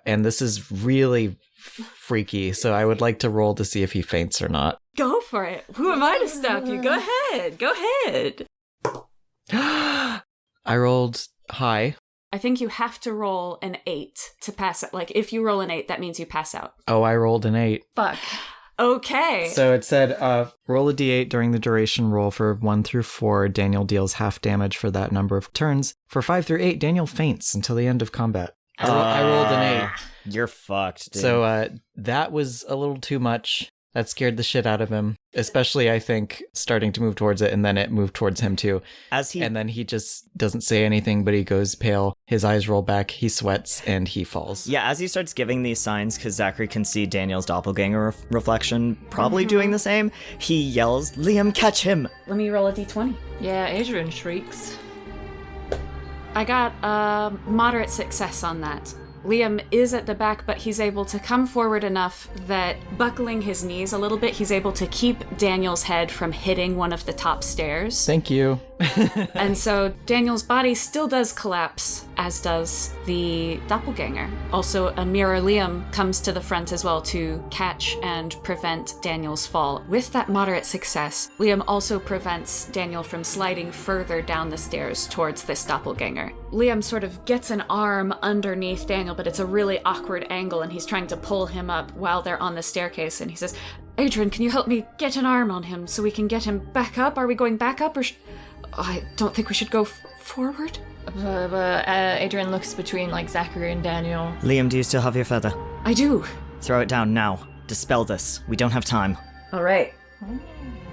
And this is really freaky. So I would like to roll to see if he faints or not. Go for it. Who am I to stop you? Go ahead. Go ahead. I rolled high. I think you have to roll an 8 to pass it. Like, if you roll an 8, that means you pass out. Oh, I rolled an 8. Fuck. Okay. So it said, roll a d8 during the duration roll for 1 through 4. Daniel deals half damage for that number of turns. For 5 through 8, Daniel faints until the end of combat. I rolled an 8. You're fucked, dude. So that was a little too much. That scared the shit out of him, especially, I think, starting to move towards it, and then it moved towards him too. And then he just doesn't say anything, but he goes pale. His eyes roll back, he sweats, and he falls. Yeah, as he starts giving these signs, because Zachary can see Daniel's doppelganger reflection probably doing the same, he yells, "Liam, catch him!" Let me roll a d20. Yeah, Adrian shrieks. I got a moderate success on that. Liam is at the back, but he's able to come forward enough that, buckling his knees a little bit, he's able to keep Daniel's head from hitting one of the top stairs. Thank you. And so Daniel's body still does collapse, as does the doppelganger. Also, a mirror Liam comes to the front as well to catch and prevent Daniel's fall. With that moderate success, Liam also prevents Daniel from sliding further down the stairs towards this doppelganger. Liam sort of gets an arm underneath Daniel, but it's a really awkward angle, and he's trying to pull him up while they're on the staircase, and he says, "Adrian, can you help me get an arm on him so we can get him back up? Are we going back up, or I don't think we should go forward." Adrian looks between like Zachary and Daniel. Liam, do you still have your feather? I do. Throw it down now. Dispel this. We don't have time. All right.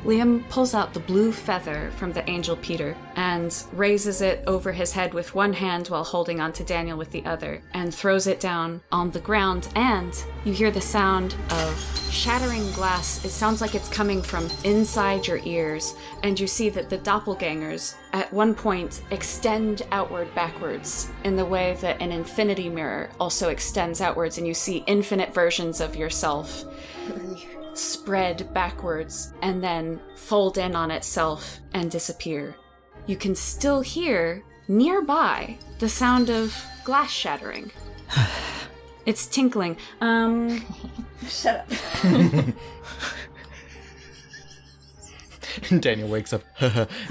Liam pulls out the blue feather from the angel Peter and raises it over his head with one hand while holding onto Daniel with the other, and throws it down on the ground, and you hear the sound of shattering glass. It sounds like it's coming from inside your ears, and you see that the doppelgangers at one point extend outward backwards in the way that an infinity mirror also extends outwards, and you see infinite versions of yourself spread backwards and then fold in on itself and disappear. You can still hear nearby the sound of glass shattering. It's tinkling. Shut up. Daniel wakes up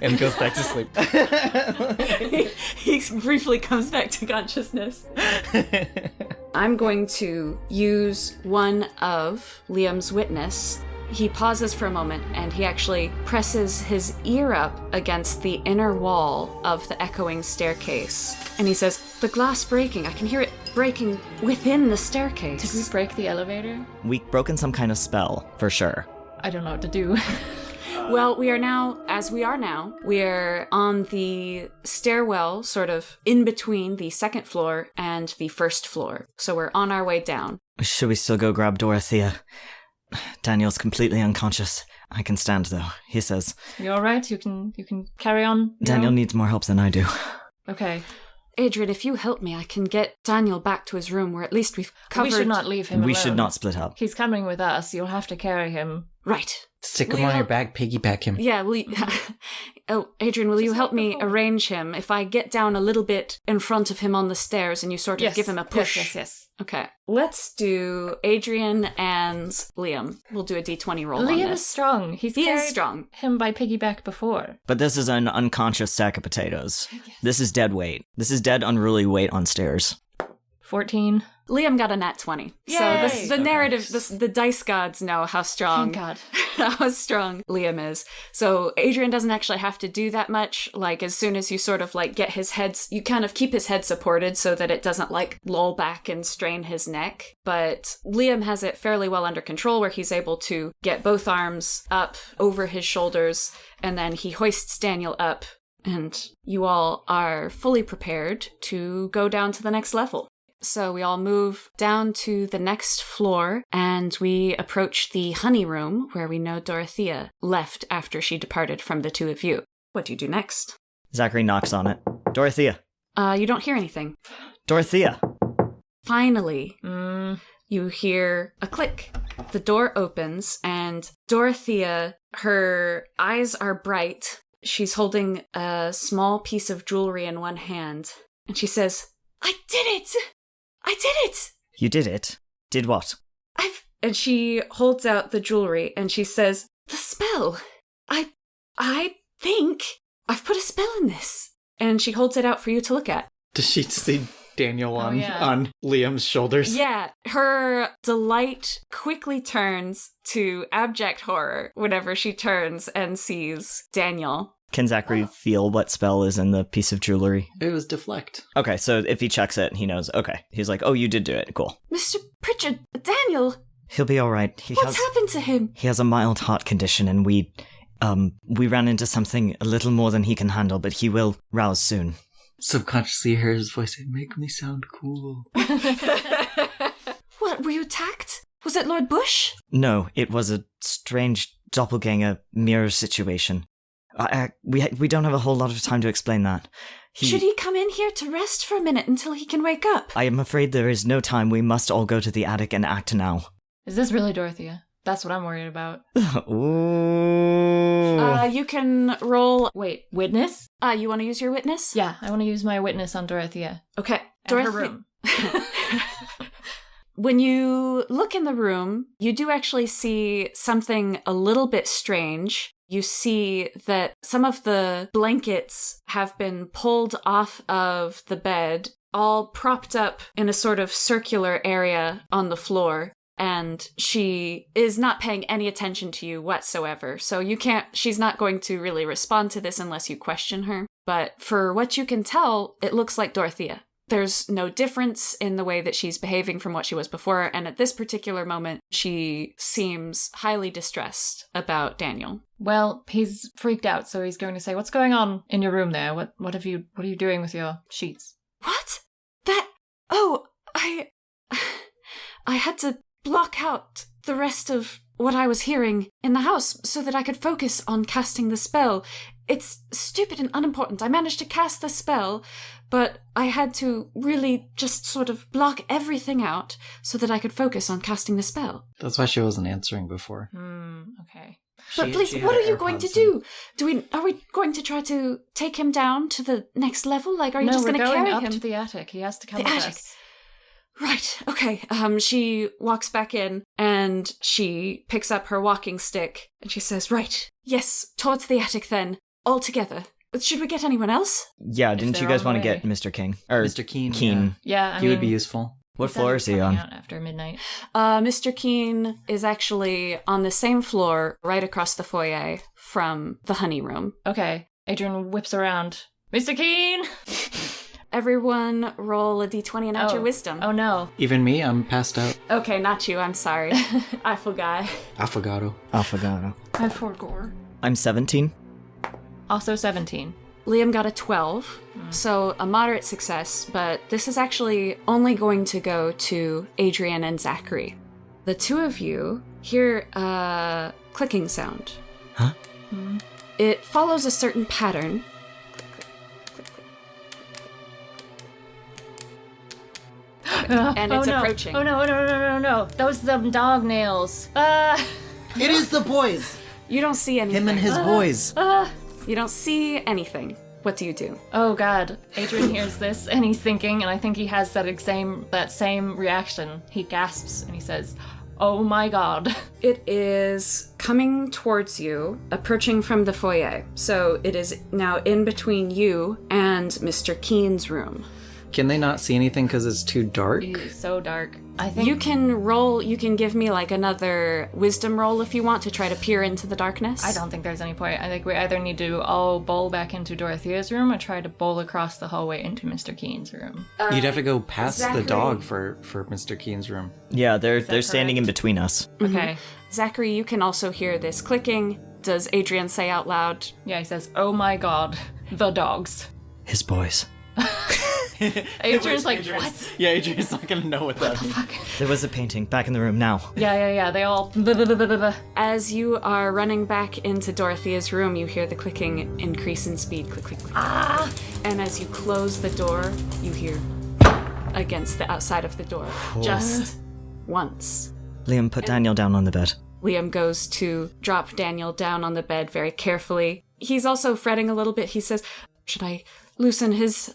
and goes back to sleep. He briefly comes back to consciousness. I'm going to use one of Liam's witness. He pauses for a moment, and he actually presses his ear up against the inner wall of the echoing staircase. And he says, "The glass breaking. I can hear it breaking within the staircase." Did we break the elevator? We've broken some kind of spell, for sure. I don't know what to do. Well, we are now on the stairwell, sort of in between the second floor and the first floor. So we're on our way down. Should we still go grab Dorothea? Daniel's completely unconscious. I can stand, though, he says. You alright? You can carry on? Daniel needs more help than I do. Okay. Adrian, if you help me, I can get Daniel back to his room where at least we've covered... We should not leave him alone. We should not split up. He's coming with us. You'll have to carry him. Right. Stick him on your back, piggyback him. Yeah, Adrian, will you help me arrange him if I get down a little bit in front of him on the stairs and you sort of give him a push? Yes. Okay. Let's do Adrian and Liam. We'll do a D20 roll on Liam this. is strong. He is strong. Him by piggyback before. But this is an unconscious sack of potatoes. Yes. This is dead weight. This is dead unruly weight on stairs. 14. Liam got a nat 20. Yay! So the narrative, the dice gods know how strong, Thank God. how strong Liam is. So Adrian doesn't actually have to do that much. Like, as soon as you sort of like get his head, you kind of keep his head supported so that it doesn't like loll back and strain his neck. But Liam has it fairly well under control, where he's able to get both arms up over his shoulders, and then he hoists Daniel up, and you all are fully prepared to go down to the next level. So we all move down to the next floor, and we approach the honey room where we know Dorothea left after she departed from the two of you. What do you do next? Zachary knocks on it. Dorothea. You don't hear anything. Dorothea. Finally, you hear a click. The door opens, and Dorothea, her eyes are bright. She's holding a small piece of jewelry in one hand, and she says, "I did it! I did it!" You did it? Did what? And she holds out the jewelry and she says, "The spell. I think I've put a spell in this." And she holds it out for you to look at. Does she see Daniel on yeah. Liam's shoulders? Yeah, her delight quickly turns to abject horror whenever she turns and sees Daniel. Can Zachary feel what spell is in the piece of jewelry? It was deflect. Okay, so if he checks it, he knows. Okay. He's like, oh, you did do it. Cool. Mr. Pritchard, Daniel! He'll be all right. What's happened to him? He has a mild heart condition, and we ran into something a little more than he can handle, but he will rouse soon. Subconsciously hear his voice say, "Make me sound cool." What, were you attacked? Was it Lord Bush? No, it was a strange doppelganger mirror situation. We don't have a whole lot of time to explain that. Should he come in here to rest for a minute until he can wake up? I am afraid there is no time. We must all go to the attic and act now. Is this really Dorothea? That's what I'm worried about. Ooh. You can roll... Wait, witness? You want to use your witness? Yeah, I want to use my witness on Dorothea. Okay. Her room. When you look in the room, you do actually see something a little bit strange. You see that some of the blankets have been pulled off of the bed, all propped up in a sort of circular area on the floor. And she is not paying any attention to you whatsoever. So she's not going to really respond to this unless you question her. But for what you can tell, it looks like Dorothea. There's no difference in the way that she's behaving from what she was before, and at this particular moment, she seems highly distressed about Daniel. Well, he's freaked out, so he's going to say, "What's going on in your room there? What are you doing with your sheets?" What? I had to block out the rest of what I was hearing in the house so that I could focus on casting the spell. It's stupid and unimportant. I managed to cast the spell, but I had to really just sort of block everything out so that I could focus on casting the spell. That's why she wasn't answering before. Okay. But please, what are you going to do? Are we going to try to take him down to the next level? Like, are you just going to carry him? No, we're going up to the attic. He has to come with us. Right, okay. She walks back in and she picks up her walking stick and she says, "Right, yes, towards the attic then, all together. Should we get anyone else?" Yeah, didn't you guys want to get Mr. King? Or Mr. Keen. Keen. Yeah, he would be useful. What floor is he on? Out after midnight. Mr. Keen is actually on the same floor right across the foyer from the honey room. Okay, Adrian whips around. "Mr. Keen!" Everyone roll a d20 and add your wisdom. Oh no. Even me, I'm passed out. Okay, not you, I'm sorry. I forgot. Affogato. Affogato. I forgot. I'm 17. Also 17. Liam got a 12, so a moderate success, but this is actually only going to go to Adrian and Zachary. The two of you hear a clicking sound. Huh? It follows a certain pattern. And it's approaching. Oh no. Those are them dog nails. It is the boys! You don't see anything. Him and his boys. You don't see anything. What do you do? Oh god. Adrian hears this and he's thinking, and I think he has that same reaction. He gasps and he says, "Oh my god." It is coming towards you, approaching from the foyer. So it is now in between you and Mr. Keen's room. Can they not see anything because it's too dark? It's so dark. I think You can give me like another wisdom roll if you want to try to peer into the darkness. I don't think there's any point. I think we either need to all bowl back into Dorothea's room or try to bowl across the hallway into Mr. Keen's room. You'd have to go past Zachary. the dog for Mr. Keen's room. Yeah, they're that standing in correct? between us. Okay. Zachary, you can also hear this clicking. Does Adrian say out loud? Yeah, he says, "Oh my god, the dogs." His boys. Adrian's like, "What?" Yeah, Adrian's not gonna know what that means. There was a painting. Back in the room now. Yeah. They all. As you are running back into Dorothea's room, you hear the clicking increase in speed. Click, click, click. Ah! And as you close the door, you hear against the outside of the door. Just once. Liam, put Daniel down on the bed. Liam goes to drop Daniel down on the bed very carefully. He's also fretting a little bit. He says, "Should I loosen his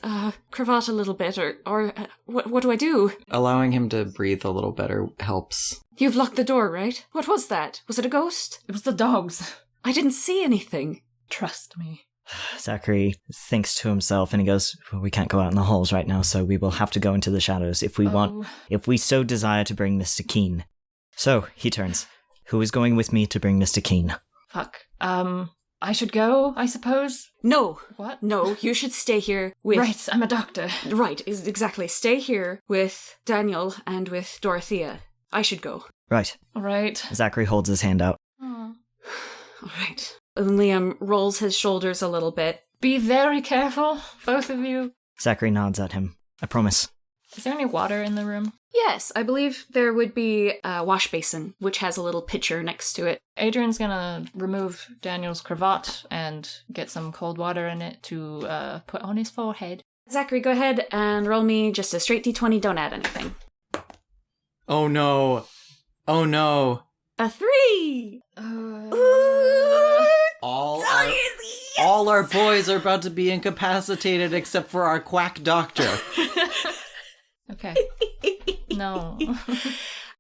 cravat a little bit, or what do I do?" Allowing him to breathe a little better helps. You've locked the door, right? What was that? Was it a ghost? It was the dogs. I didn't see anything. Trust me. Zachary thinks to himself and he goes, "Well, we can't go out in the halls right now, so we will have to go into the shadows if we so desire to bring Mr. Keen." So, he turns. "Who is going with me to bring Mr. Keen?" Fuck. I should go, I suppose? No. What? No, you should stay here with... Right, I'm a doctor. Right, exactly. Stay here with Daniel and with Dorothea. I should go. Right. Right. Zachary holds his hand out. All right. And Liam rolls his shoulders a little bit. Be very careful, both of you. Zachary nods at him. "I promise." Is there any water in the room? Yes, I believe there would be a wash basin, which has a little pitcher next to it. Adrian's gonna remove Daniel's cravat and get some cold water in it to put on his forehead. Zachary, go ahead and roll me just a straight d20, don't add anything. Oh no. Oh no. A 3! All our boys are about to be incapacitated except for our quack doctor. Okay. No.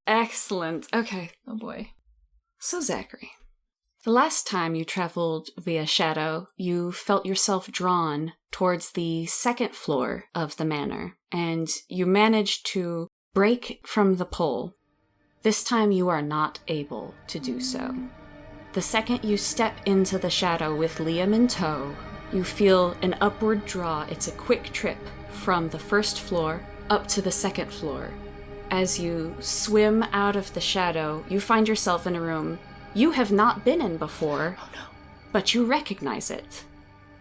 Excellent. Okay. Oh boy. So, Zachary, the last time you traveled via shadow, you felt yourself drawn towards the second floor of the manor, and you managed to break from the pull. This time you are not able to do so. The second you step into the shadow with Liam in tow, you feel an upward draw. It's a quick trip from the first floor up to the second floor. As you swim out of the shadow, you find yourself in a room you have not been in before, but you recognize it.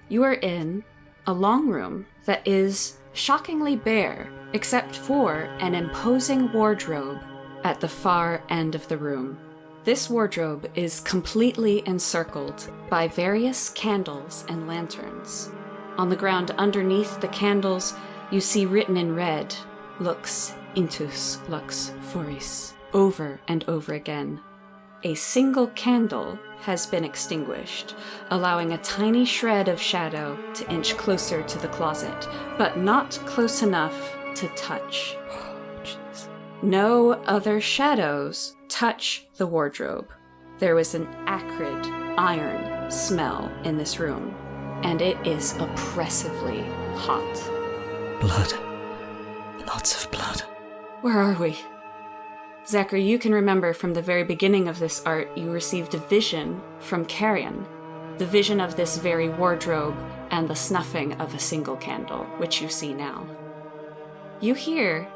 You are in a long room that is shockingly bare, except for an imposing wardrobe at the far end of the room. This wardrobe is completely encircled by various candles and lanterns. On the ground underneath the candles, you see written in red, "Lux intus lux foris," over and over again. A single candle has been extinguished, allowing a tiny shred of shadow to inch closer to the closet, but not close enough to touch. No other shadows touch the wardrobe. There was an acrid iron smell in this room, and it is oppressively hot. Blood. Lots of blood. Where are we? Zachary, you can remember from the very beginning of this art, you received a vision from Carrion. The vision of this very wardrobe and the snuffing of a single candle, which you see now. You hear,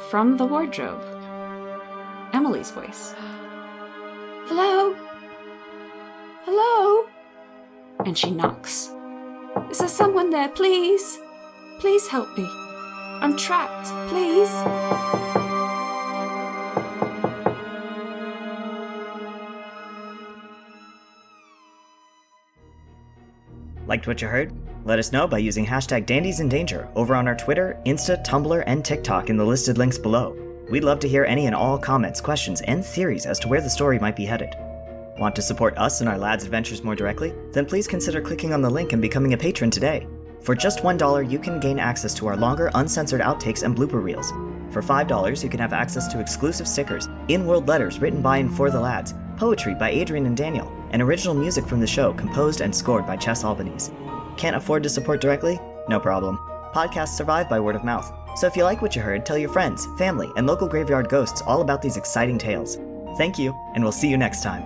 from the wardrobe, Emily's voice. "Hello? Hello? And she knocks. Is there someone there, please? Please help me. I'm trapped, please. Liked what you heard? Let us know by using hashtag #DandiesInDanger over on our Twitter, Insta, Tumblr, and TikTok in the listed links below. We'd love to hear any and all comments, questions, and theories as to where the story might be headed. Want to support us and our lads' adventures more directly? Then please consider clicking on the link and becoming a patron today. For just $1, you can gain access to our longer, uncensored outtakes and blooper reels. For $5, you can have access to exclusive stickers, in-world letters written by and for the lads, poetry by Adrian and Daniel, and original music from the show composed and scored by Chess Albanese. Can't afford to support directly? No problem. Podcasts survive by word of mouth, so if you like what you heard, tell your friends, family, and local graveyard ghosts all about these exciting tales. Thank you, and we'll see you next time.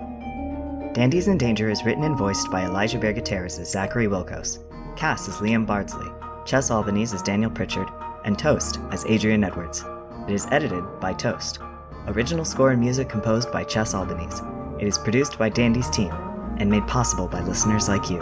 Dandies in Danger is written and voiced by Elijah Bergateris as Zachary Wilkos. Cast as Liam Bardsley, Chess Albanese as Daniel Pritchard, and Toast as Adrian Edwards. It is edited by Toast. Original score and music composed by Chess Albanese. It is produced by Dandies team, and made possible by listeners like you.